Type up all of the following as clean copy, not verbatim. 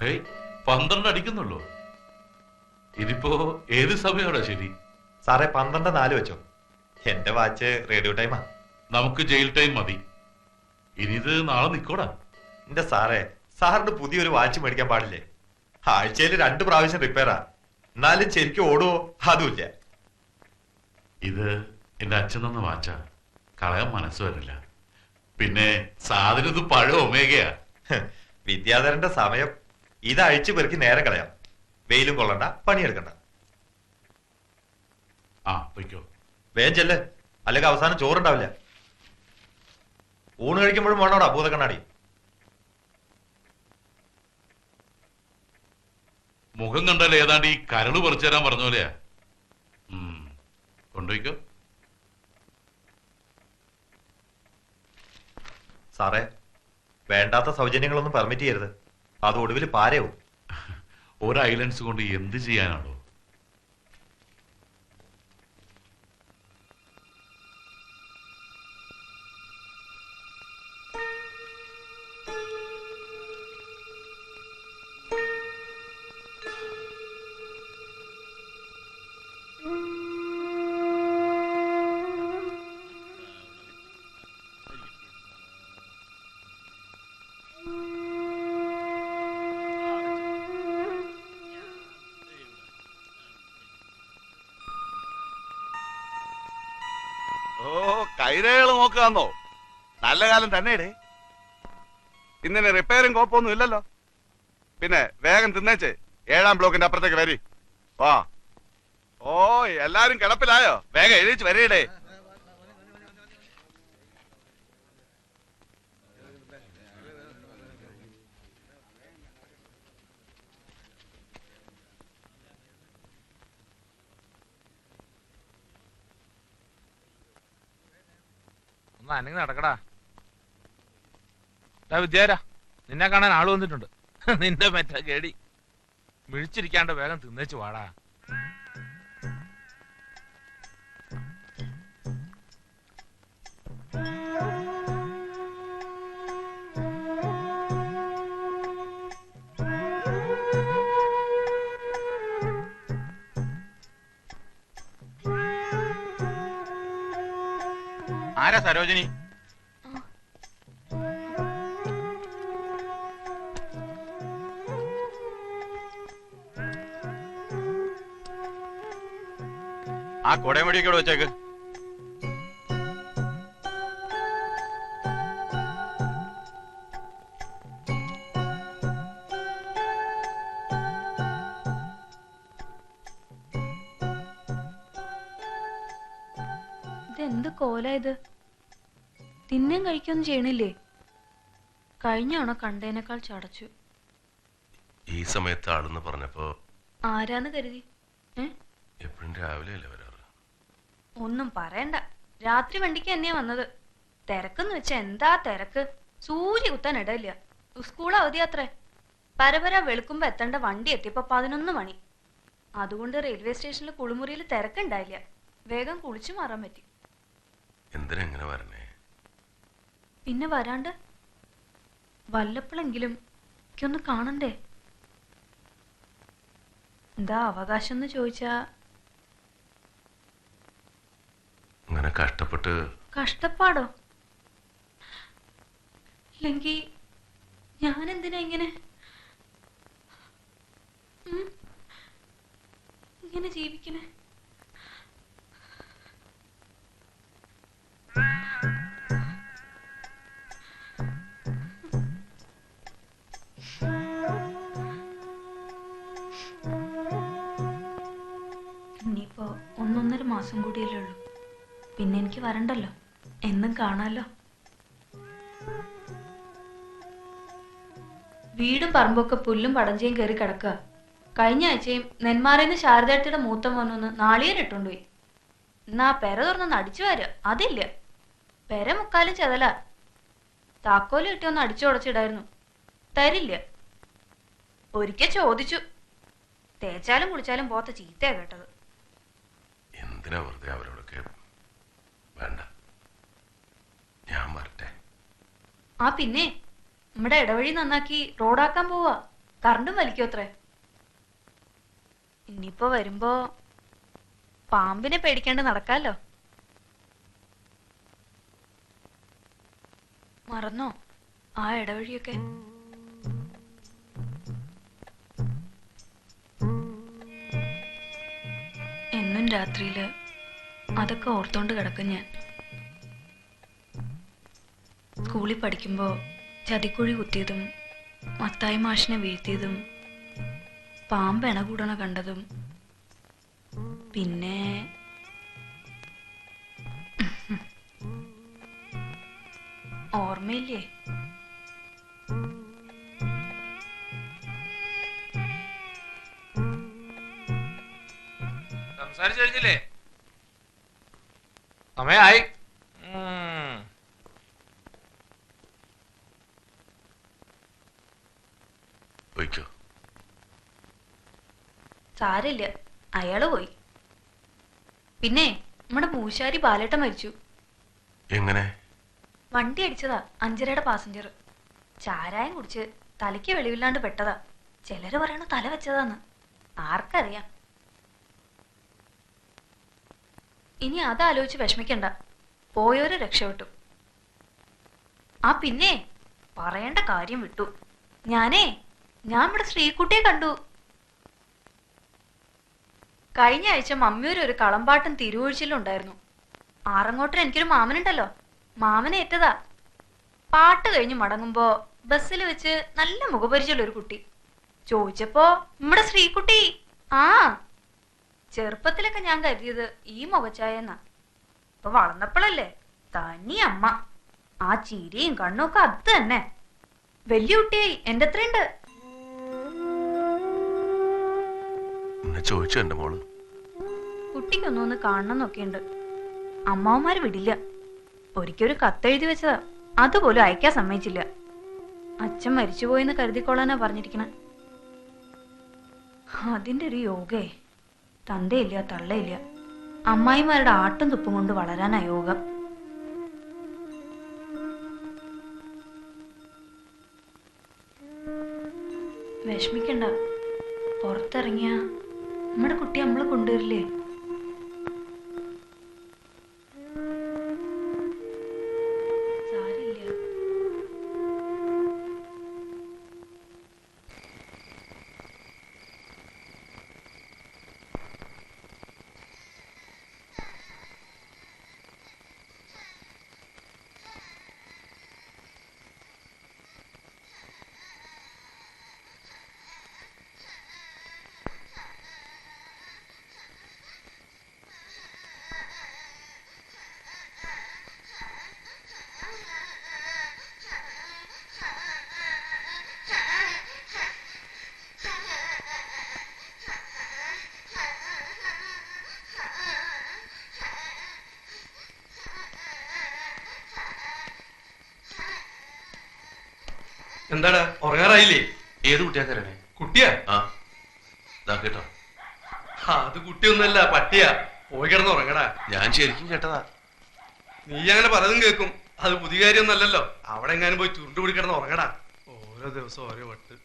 ഏയ് 12 അടിക്കുന്നുള്ളൂ. ഇതിപ്പോ ഏത് സമയമാണോ ശരി? സാറേ 12:04 വെച്ചോ. എന്റെ വാച്ച് റേഡിയോ ടൈമാ. നമുക്ക് ജയിൽ ടൈം മതി. ഇനി ഇത് നാളെ നിക്കോടാ. എന്റെ സാറേ, സാറിന് പുതിയൊരു വാച്ച് മേടിക്കാൻ പാടില്ലേ? ആഴ്ചയിൽ 2 പ്രാവശ്യം റിപ്പയറാ. എന്നാലും ശരിക്കും ഓടുവോ? അതുമില്ല. ഇത് എന്റെ അച്ഛൻ തന്ന വാച്ചാ. കളയാൻ മനസ്സ് വരില്ല. പിന്നെ സാധനം ഇത് പഴയ ഒമേഗയാ. വിദ്യാധരന്റെ സമയം. ഇത് അഴിച്ചു പെറുക്കി നേരം കളയാം. വെയിലും കൊള്ളണ്ട, പണിയെടുക്കണ്ട. ആ പൊയ്ക്കോ. വേഗം ചെല്ല്, അല്ലെങ്കിൽ അവസാനം ചോറുണ്ടാവില്ല. ഊണ് കഴിക്കുമ്പോഴും വേണോടാ ഭൂതക്കണ്ണാടി. മുഖം കണ്ടാൽ ഏതാണ്ട് ഈ കരള് പറിച്ചു തരാൻ പറഞ്ഞ പോലെയാ. കൊണ്ടുപോയിക്കോ. സാറേ, വേണ്ടാത്ത സൗജന്യങ്ങളൊന്നും പെർമിറ്റ് ചെയ്യരുത്. അത് ഒടുവിൽ പാരയാവും. ഒരു ഐലൻഡ്സ് കൊണ്ട് എന്ത് ചെയ്യാനാണോ? കൈരേകള് നോക്കാന്നോ? നല്ല കാലം തന്നെയടേ. ഇന്നിന് റിപ്പയറിങ് കോപ്പൊന്നും ഇല്ലല്ലോ. പിന്നെ വേഗം തിന്നേച്ചേ 7-ാം ബ്ലോക്കിന്റെ അപ്പുറത്തേക്ക് വരി. വാ. ഓ, എല്ലാരും കിടപ്പിലായോ? വേഗം എഴുതിച്ച് വരേടേ. അനങ്ങി നടക്കടാ. വിദ്യാര, നിന്നെ കാണാൻ ആള് വന്നിട്ടുണ്ട്. നിന്റെ മറ്റേ കേടി മിഴിച്ചിരിക്കാണ്ട് വേഗം തിന്നേച്ചു വാടാ. ആരാ സരോജിനി? ആ കൊടയമടിയൊക്കെ വെച്ചേക്ക്. ഇതെന്ത് കോലായത്? തിന്നും കഴിക്കൊന്നും ചെയ്യണില്ലേ? കഴിഞ്ഞാണോ കണ്ടേനേക്കാൾ ചടച്ചു. ഈ സമയത്ത് ആളെന്ന് പറഞ്ഞപ്പോ ആരാന്ന് കരുതി? എപ്പോഴും രാവിലെ അല്ലേ വരാറ്? ഒന്നും പറയണ്ട. രാത്രി വണ്ടിക്ക് തന്നെയാ വന്നത്. തിരക്കെന്ന് വെച്ചാ എന്താ തിരക്ക്! സൂര്യ കുത്താൻ ഇടയില്ല. സ്കൂൾ അവധിയാത്രേ. പരപര വെളുക്കുമ്പോ എത്തേണ്ട വണ്ടി എത്തിയപ്പോ 11 മണി. അതുകൊണ്ട് റെയിൽവേ സ്റ്റേഷനിൽ കുളിമുറിയിൽ തിരക്കുണ്ടായില്ല. വേഗം കുളിച്ചു മാറാൻ പറ്റി. എന്തിനാ എങ്ങനെ വരണേ? പിന്നെ വരാണ്ട് വല്ലപ്പോഴെങ്കിലും എനിക്കൊന്ന് കാണണ്ടേ? എന്താ അവകാശം എന്ന് ചോദിച്ചാ, അങ്ങനെ കഷ്ടപ്പെട്ട്. കഷ്ടപ്പാടോ? ഇല്ലെങ്കി ഞാനെന്തിനാ ഇങ്ങനെ ഇങ്ങനെ ജീവിക്കണേ? ഇനിയിപ്പോ 1-1.5 മാസം കൂടിയല്ലേ ഉള്ളൂ. പിന്നെ എനിക്ക് വരണ്ടല്ലോ, എന്നും കാണാലോ. വീടും പറമ്പൊക്കെ പുല്ലും പടഞ്ചയും കയറി കിടക്കുക. കഴിഞ്ഞ ആഴ്ചയും നെന്മാറേന്ന് ശാരദേട്ടയുടെ മൂത്ത മോനൊന്ന് നാളികേരിട്ടുകൊണ്ടുപോയി. എന്നാ പെര തുറന്നൊന്ന് അടിച്ചു വരിക, അതില്ല. പെര മുക്കാലും ചെതല. താക്കോല് കിട്ടി ഒന്ന് അടിച്ചു ഉടച്ചിടായിരുന്നു. തരില്ല. ഒരിക്കൽ ചോദിച്ചു. തേച്ചാലും കുളിച്ചാലും പോത്ത ചീത്തയാ കേട്ടത്. എന്തിനാ വെറുതെ അവരോടൊക്കെ? വേണ്ട, ഞാൻ വരട്ടെ. ആ പിന്നെ നമ്മുടെ ഇടവഴി നന്നാക്കി റോഡാക്കാൻ പോവാ. കറണ്ടും വലിക്കോത്രേ. ഇനിയിപ്പോ വരുമ്പോ പാമ്പിനെ പേടിക്കാണ്ട് നടക്കാലോ. മറന്നോ ആ ഇടവഴിയൊക്കെ? എന്നും രാത്രിയില് അതൊക്കെ ഓർത്തോണ്ട് കിടക്കും ഞാൻ. സ്കൂളിൽ പഠിക്കുമ്പോ ചതിക്കുഴി കുത്തിയതും മത്തായി മാഷിനെ വീഴ്ത്തിയതും പാമ്പ് ഇണകൂടണ കണ്ടതും പിന്നെ ഓർമ്മയില്ലേ? സംസാരിച്ചു കഴിഞ്ഞില്ലേ? സമയായി. പോയിക്കോ. സാരില്ല, അയാള് പോയി. പിന്നെ നമ്മുടെ മൂശാരി ബാലേട്ടൻ മരിച്ചു. എങ്ങനെ? വണ്ടി അടിച്ചതാ, 5:30 പാസഞ്ചർ. ചാരായം കുടിച്ച് തലയ്ക്ക് വെളിവില്ലാണ്ട് പെട്ടതാ. ചിലര് പറയണു തല വെച്ചതാന്ന്. ആർക്കറിയാം. ഇനി അതാലോചിച്ച് വിഷമിക്കണ്ട, പോയോര് രക്ഷപ്പെട്ടു. ആ പിന്നെ പറയേണ്ട കാര്യം വിട്ടു. ഞാൻ ഇവിടെ ശ്രീകുട്ടിയെ കണ്ടു. കഴിഞ്ഞ ആഴ്ച മമ്മിയൂര് ഒരു കളമ്പാട്ടും തിരുവൊഴിച്ചിലും ഉണ്ടായിരുന്നു. ആറങ്ങോട്ടിന് എനിക്കൊരു മാമനുണ്ടല്ലോ, മാമനെ ഏറ്റതാ. പാട്ട് കഴിഞ്ഞ് മടങ്ങുമ്പോ ബസ്സിൽ വെച്ച് നല്ല മുഖപരിചയമുള്ള ഒരു കുട്ടി. ചോദിച്ചപ്പോ നമ്മുടെ ശ്രീകുട്ടി. ആ ചെറുപ്പത്തിലൊക്കെ ഞാൻ കരുതിയത് ഈ മുഖച്ചായെന്നാ. ഇപ്പൊ വളർന്നപ്പോഴല്ലേ തനി അമ്മ. ആ ചിരിയും കണ്ണും ഒക്കെ അത് തന്നെ. വലിയ കുട്ടിയായി. എന്റെ അത്രയുണ്ട്. ചോദിച്ചു എന്റെ മോള്. കുട്ടിക്കൊന്നൊന്ന് കാണണമെന്നൊക്കെയുണ്ട്. അമ്മാവന്മാര് വിടില്ല. ഒരിക്കലൊരു കത്തെഴുതി വെച്ചതാ, അതുപോലും അയക്കാൻ സമ്മതിച്ചില്ല. അച്ഛൻ മരിച്ചുപോയെന്ന് കരുതിക്കൊള്ളാനാ പറഞ്ഞിരിക്കണ. അതിന്റെ ഒരു യോഗേ. തന്തയില്ല തള്ളയില്ല. അമ്മായിമാരുടെ ആട്ടും തുപ്പും കൊണ്ട് വളരാനാ യോഗം. വിഷമിക്കണ്ട. പുറത്തിറങ്ങിയ നമ്മുടെ കുട്ടി നമ്മള് കൊണ്ടുവരില്ലേ? സാരില്ല. എന്താടാ ഉറങ്ങാറായില്ലേ? ഏത് കുട്ടിയാ കരണേ? കുട്ടിയാ? ആ ഇതാ കേട്ടോ. അത് കുട്ടിയൊന്നുമല്ല, പട്ടിയാ. പോയി കിടന്ന് ഉറങ്ങടാ. ഞാൻ ശരിക്കും കേട്ടതാ. നീ അങ്ങനെ പലതും കേൾക്കും. അത് പുതിയ കാര്യമൊന്നല്ലല്ലോ. അവിടെ എങ്ങാനും പോയി ചുരുണ്ടുപിടി കിടന്ന് ഉറങ്ങടാ. ഓരോ ദിവസം ഓരോ വട്ട്.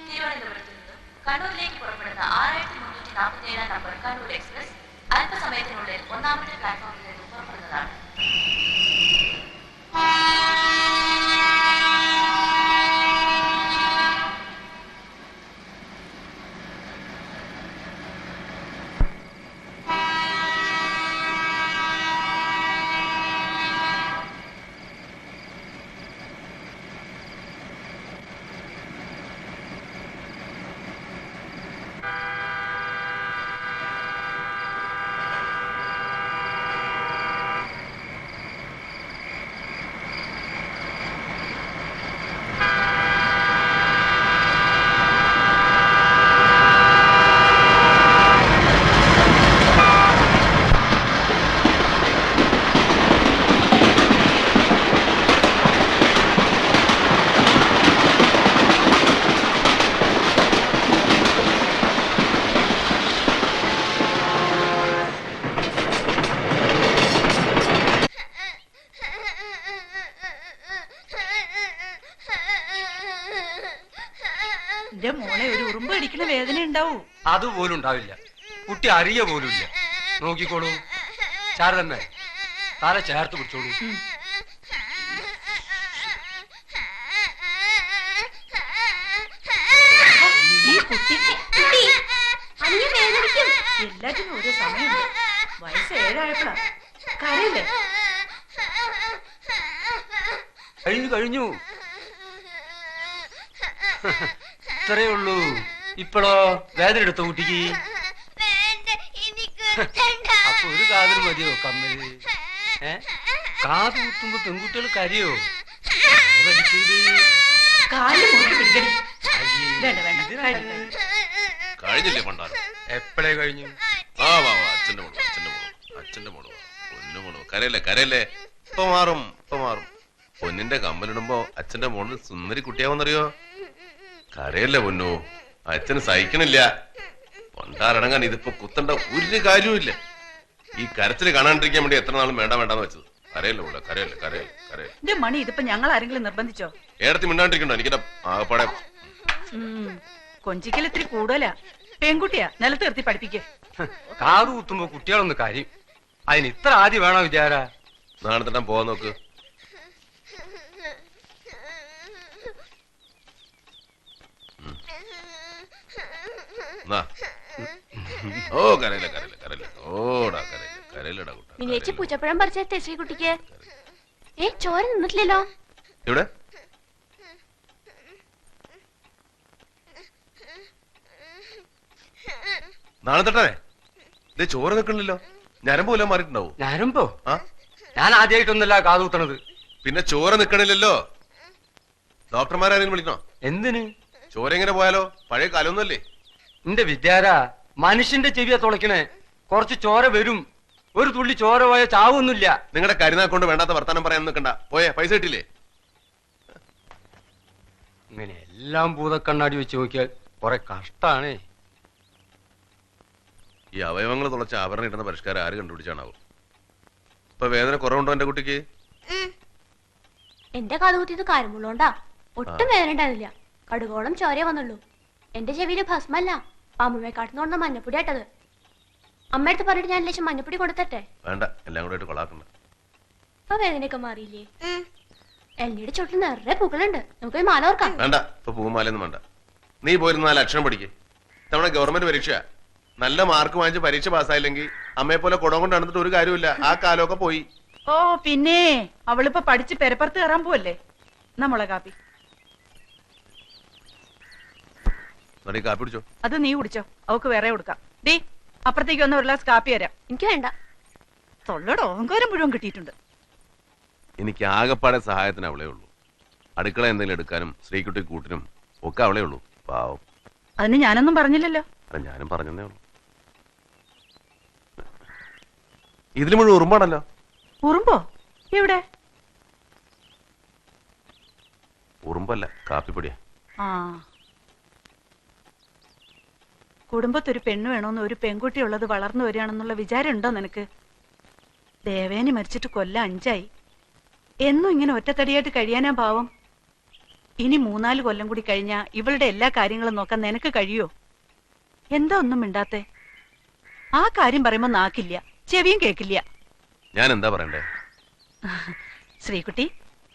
തിരുവനന്തപുരത്ത് നിന്നും കണ്ണൂരിലേക്ക് പുറപ്പെടുന്ന 6347 നമ്പർ കണ്ണൂർ എക്സ്പ്രസ് അല്പസമയത്തിനുള്ളിൽ 1ാമത്തെ പ്ലാറ്റ്ഫോമിൽ നിന്നും പുറപ്പെടുന്നതാണ്. എന്റെ മോളെ ഒരു ഉറുമ്പ് അടിക്കണ വേദന ഉണ്ടാവൂ. അതുപോലും ഉണ്ടാവില്ല. കുട്ടി അറിയ പോലുമില്ല. നോക്കിക്കോളൂ. ശാരദമ്മേ, തല ചേർത്ത് പിടിച്ചോളൂ. ഈ കുട്ടി എല്ലാറ്റിനും ഓരോ സമയമുണ്ട്. വയസ്സ് 7 കരയില്ലേ? കഴിഞ്ഞു. ഇത്രയേ ഉള്ളൂ. ഇപ്പോഴോ വേദന എടുത്തോ കുട്ടിക്ക്? അപ്പൊ ഒരു കാതിൽ മതിയോ കമ്മല്? കാത് കുത്തുമ്പോ പെൺകുട്ടികൾ കരയോ? കഴിഞ്ഞില്ലേ പണ്ടാരം? എപ്പോഴേ കഴിഞ്ഞു? അച്ഛന്റെ മോളോ പൊന്നു മോളോ. കരയല്ലേ. ഇപ്പൊ മാറും. പൊന്നിന്റെ കമ്മലിടുമ്പോ അച്ഛന്റെ മോളിൽ സുന്ദരി കുട്ടിയാവുന്നറിയോ? കരയല്ലേ പൊന്നു, അച്ഛന് സഹിക്കണില്ല. പണ്ടാരടങ്ങാൻ ഇതിപ്പോ കുത്തണ്ട ഒരു കാര്യമില്ല. ഈ കരച്ചില് കാണാണ്ടിരിക്കാൻ വേണ്ടി എത്ര നാളും വേണ്ടാന്ന് വെച്ചത്. കരയല്ലേ. മണി, ഇതിപ്പോ ഞങ്ങൾ ആരെങ്കിലും നിർബന്ധിച്ചോ? ഏടത്തി മിണ്ടാണ്ടിരിക്കണ്ടോ? എനിക്കിടെ ആകപ്പാടെ കൊഞ്ചിക്കൽ ഇത്തിരി കൂടുതലാ. പെൺകുട്ടിയാ, നിലത്ത് നിർത്തി പഠിപ്പിക്ക. കാത് കുത്തുമ്പോ കുട്ടികളൊന്ന് കാര്യം. അതിന് ഇത്ര ആദ്യം വേണോ വിചാര? നാളെ തന്നെ പോവാൻ നോക്ക്. മിനിയേച്ചി പൂച്ചപ്പഴം പറിച്ചേ ശ്രീകുട്ടിക്ക്. ചോര നിന്നിട്ടില്ലല്ലോ ഇവിടെ. നാളെ തട്ടേ ഇത് ചോര നിൽക്കണില്ലല്ലോ. ഞരമ്പ് പോലും മാറിയിട്ടുണ്ടാവും. ഞരമ്പോ? ഞാൻ ആദ്യമായിട്ടൊന്നല്ല കാത് കുത്തണത്. പിന്നെ ചോര നിൽക്കണില്ലല്ലോ. ഡോക്ടർമാരാരെങ്കിലും വിളിക്കണോ? എന്തിന്? ചോര എങ്ങനെ പോയാലോ? പഴയ കാലമൊന്നുമല്ലേ. നിന്റെ വിദ്യാര മനുഷ്യന്റെ ചെവിയാ തുളയ്ക്കണേ. കുറച്ച് ചോര വരും. ഒരു തുള്ളി ചോര പോയ ചാവൊന്നുമില്ല. നിങ്ങളുടെ കരുനാക്കൊണ്ട് വേണ്ടാത്ത വർത്താനം പറയാൻ നിൽക്കണ്ട. പോയേ, പൈസ കിട്ടില്ലേ? ഇങ്ങനെ എല്ലാം ഭൂതക്കണ്ണാടി വെച്ച് നോക്കിയാൽ കുറെ കഷ്ടാണേ. ഈ അവയവങ്ങൾ തുളച്ച ആഭരണം ഇടുന്ന പരിഷ്കാരം ആര് കണ്ടുപിടിച്ചാണാവും? ഇപ്പൊ വേദന കുറവുണ്ടോ എന്റെ കുട്ടിക്ക്? എന്റെ കാത് കുത്തിയത് കാര്യമുള്ളോണ്ടാ. ഒട്ടും വേദന ഉണ്ടായിരുന്നില്ല. കടുകോളം ചോര വന്നുള്ളൂ. എന്റെ ചെവിയില് ഭസ്മല്ല, പാമ്പുമേക്കാട്ടുന്ന മഞ്ഞപ്പൊടി ആട്ടത്. അമ്മയടുത്ത് പറഞ്ഞിട്ട് ഞാൻ ലക്ഷം മഞ്ഞപ്പൊടി കൊടുത്തട്ടെ? വേണ്ട, എല്ലാം കൂടെ കൊളാക്കണ്ട. ഇപ്പൊ വേദനയൊക്കെ മാറിയില്ലേ? എല്ലിയുടെ ചുട്ടിൽ നിറയെ പൂക്കളുണ്ട്. നമുക്ക് മാല ഓർക്കാം. വേണ്ട, ഇപ്പൊ പൂമാലൊന്നും വേണ്ട. നീ പോയിരുന്ന 4 അക്ഷരം പഠിക്കേ. നമ്മുടെ ഗവൺമെന്റ് പരീക്ഷ നല്ല മാർക്ക് വാങ്ങിച്ച് പരീക്ഷ പാസ്സായില്ലെങ്കിൽ അമ്മയെ പോലെ കുടം കൊണ്ട് നടന്നിട്ട് ഒരു കാര്യമില്ല. ആ കാലമൊക്കെ പോയി. ഓ പിന്നെ അവളിപ്പോ പഠിച്ച് പെരപ്പുറത്ത് കയറാൻ പോവല്ലേ. നമ്മളെ കാപ്പി കാപ്പി പിടിച്ചോ. അത് നീ കുടിച്ചോ, അവക്ക് വേറെ കൊടുക്കാം. ഡീ, അപ്പുറത്തേക്ക് വന്ന ഒരു ഗ്ലാസ് കാപ്പി തരാം. എനിക്ക് വേണ്ട. തൊള്ളയുടെ ഓങ്കാരം മുഴുവൻ കിട്ടിയിട്ടുണ്ട്. എനിക്ക് ആകെപ്പാടെ സഹായത്തിന് അവളേ ഉള്ളൂ. അടുക്കള എന്തെങ്കിലും എടുക്കാനും ശ്രീകുട്ടി കൂട്ടിനും ഒക്കെ അവളേ ഉള്ളൂ. പാവം. അതിന് ഞാനൊന്നും പറഞ്ഞില്ലല്ലോ. ഞാനും പറഞ്ഞേ ഉള്ളൂ. ഇതിൽ മുഴുവൻ ഉറുമ്പാണല്ലോ. ഉറുമ്പോ? എവിടെ? ഉറുമ്പല്ല, കാപ്പിപ്പൊടിയാ. ആ, കുടുംബത്തൊരു പെണ്ണ് വേണമെന്ന്, ഒരു പെൺകുട്ടി ഉള്ളത് വളർന്നു വരികയാണെന്നുള്ള വിചാരം ഉണ്ടോ നിനക്ക്? ദേവേനി മരിച്ചിട്ട് കൊല്ലം 5 ആയി. എന്നും ഇങ്ങനെ ഒറ്റത്തടിയായിട്ട് കഴിയാനാ ഭാവം. ഇനി 3-4 കൊല്ലം കൂടി കഴിഞ്ഞാ ഇവളുടെ എല്ലാ കാര്യങ്ങളും നോക്കാൻ നിനക്ക് കഴിയോ? എന്താ ഒന്നും മിണ്ടാത്തെ? ആ കാര്യം പറയുമ്പോ നാക്കില്ല, ചെവിയും കേക്കില്ല. ഞാൻ എന്താ പറയണ്ടേ? ശ്രീകുട്ടി,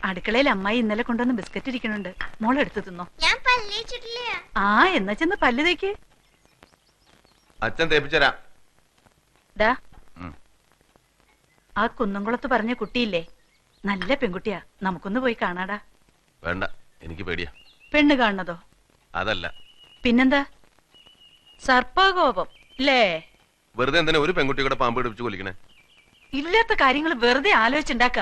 അടുക്കളയിൽ അമ്മായി ഇന്നലെ കൊണ്ടുവന്ന് ബിസ്ക്കറ്റ് ഇരിക്കണുണ്ട്. മോളെടുത്ത് തിന്നോ. ആ, എന്നാ ചെന്ന് പല്ല് തേക്ക്. അച്ഛൻ തേപ്പിച്ചരാ. ഡാ, ആ കുന്നംകുളത്ത് പറഞ്ഞ കുട്ടിയില്ലേ, നല്ല പെൺകുട്ടിയാ. നമുക്കൊന്ന് പോയി കാണാടാ. വേണ്ട, എനിക്ക് പേടിയാ. പെണ്ണ് കാണുന്നതോ? അതല്ല. പിന്നെന്താ? സർപ്പകോപം ഇല്ലേ? വെറുതെ എന്തിനാ ഒരു പെൺകുട്ടിയുടെ പാമ്പ് പിടിപ്പിച്ച് കൊല്ലിക്കണേ? ഇല്ലാത്ത കാര്യങ്ങൾ വെറുതെ ആലോചിച്ചുണ്ടാക്ക.